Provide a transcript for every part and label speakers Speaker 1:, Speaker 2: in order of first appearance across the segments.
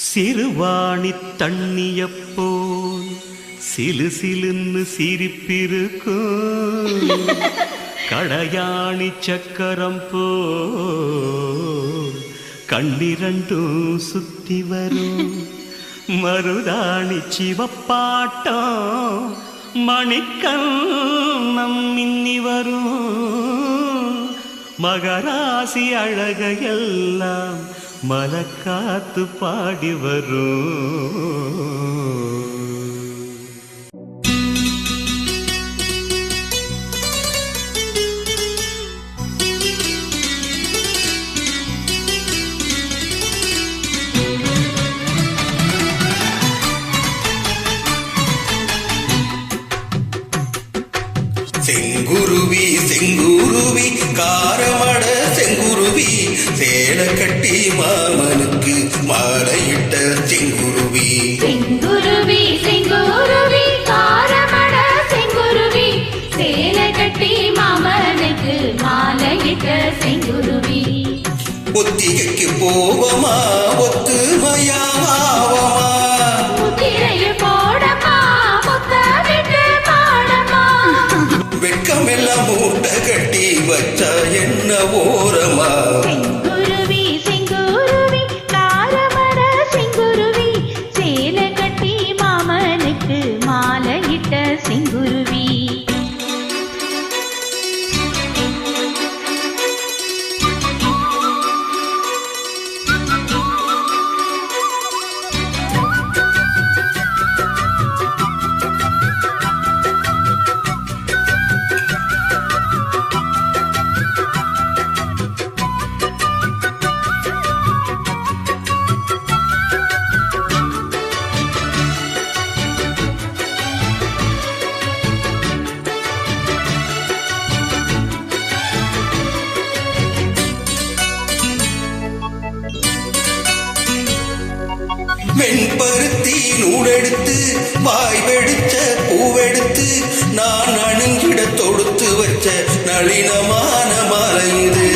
Speaker 1: சிறுவாணி தண்ணியப்போல் சிலு சிலுன்னு சிரிப்பிருக்கும் கடையாணி சக்கரம் போல் கண்ணிரண்டும் சுத்தி வரும் மருதாணி சிவப்பாட்டம் மணிக்கண்ணம் மின்னி வரும் மகராசி அழகையெல்லாம் மலக்காத்து பாடி வரும்.
Speaker 2: செங்குருவி செங்குருவி காரமட செங்குருவி சேலை கட்டி மாமனுக்கு மாலையிட்ட செங்குருவி.
Speaker 3: செங்குருவி செங்குருவி காரமட செங்குருவி சேலை கட்டி மாமனுக்கு மாலையிட்ட செங்குருவி.
Speaker 2: ஒத்திகைக்கு போவமா ஒத்துமையாவமா வெட்கமெல்லாம் மூட்டை கட்டி வச்சா என்ன ஓரமா.
Speaker 3: செங்குருவி செங்குருவி காரமட செங்குருவி சேலை கட்டி மாமனுக்கு மாலையிட்ட செங்குருவி.
Speaker 2: வெண்பருத்தி நூலெடுத்து வாய் வெடிச்ச பூவெடுத்து நான் அணிஞ்சிட தொடுத்து வச்ச நளினமான மாலை இது.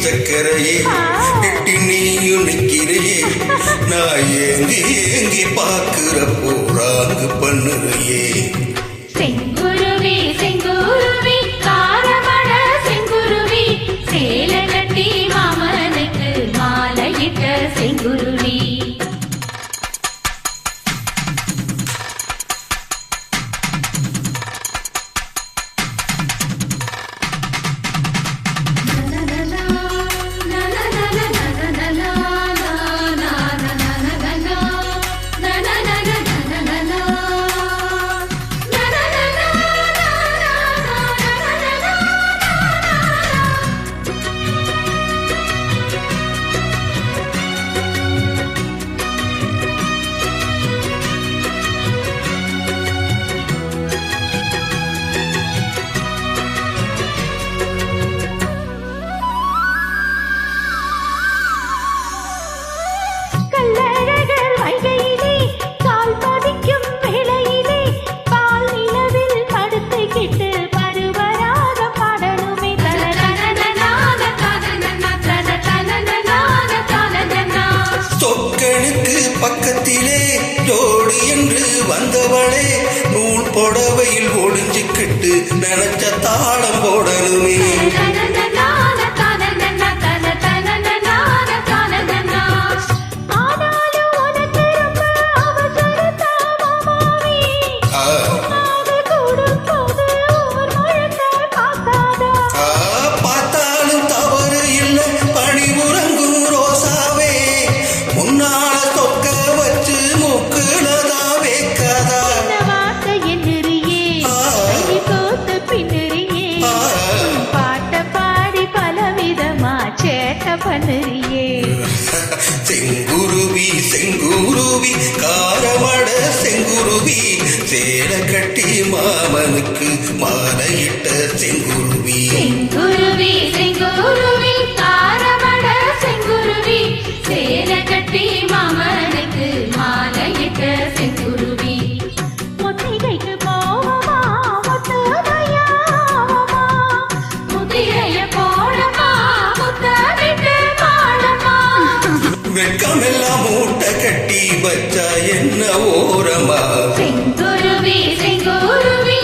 Speaker 2: சக்கரையே எட்டி நீயும் நிக்கிறையே நான் ஏங்கி ஏங்கி பாக்குற போறாங்கு பண்ணுறையே.
Speaker 3: செங்குருவி செங்குருவி காரமட செங்குருவி சேலை கட்டி மாமனுக்கு மாலையிட்ட செங்குருவி.
Speaker 2: பக்கத்திலே ஜோடி என்று வந்தவளே நூல் புடவையில் ஒளிஞ்சுக்கிட்டு நினைச்ச தாளம் போடணுமே. பார்த்தாலும் தவறு இல்லை பணிபுரங்கும் ரோசாவே முன்னால தொக்க வச்சு முக்குலதா வைக்காதா.
Speaker 3: பண்ணுறியே
Speaker 2: செங்குருவி செங்குருவி காரமட செங்குருவி சேல கட்டி மாமனுக்கு மாலையிட்ட செங்குருவி
Speaker 3: செங்குருவி செங்குருவி காரமட செங்குருவி சேல கட்டி மாமனுக்கு மாலையிட்ட செங்குருவி முத்திரைக்கு போவமா முத்துரையாவமா முத்திரைய போடமா முத்தமிட்டு பாடமா
Speaker 2: வெட்கமெல்லாம் மூட்டை கட்டி வச்சா என்ன ஓரமா
Speaker 3: செங்குருவி செங்குருவி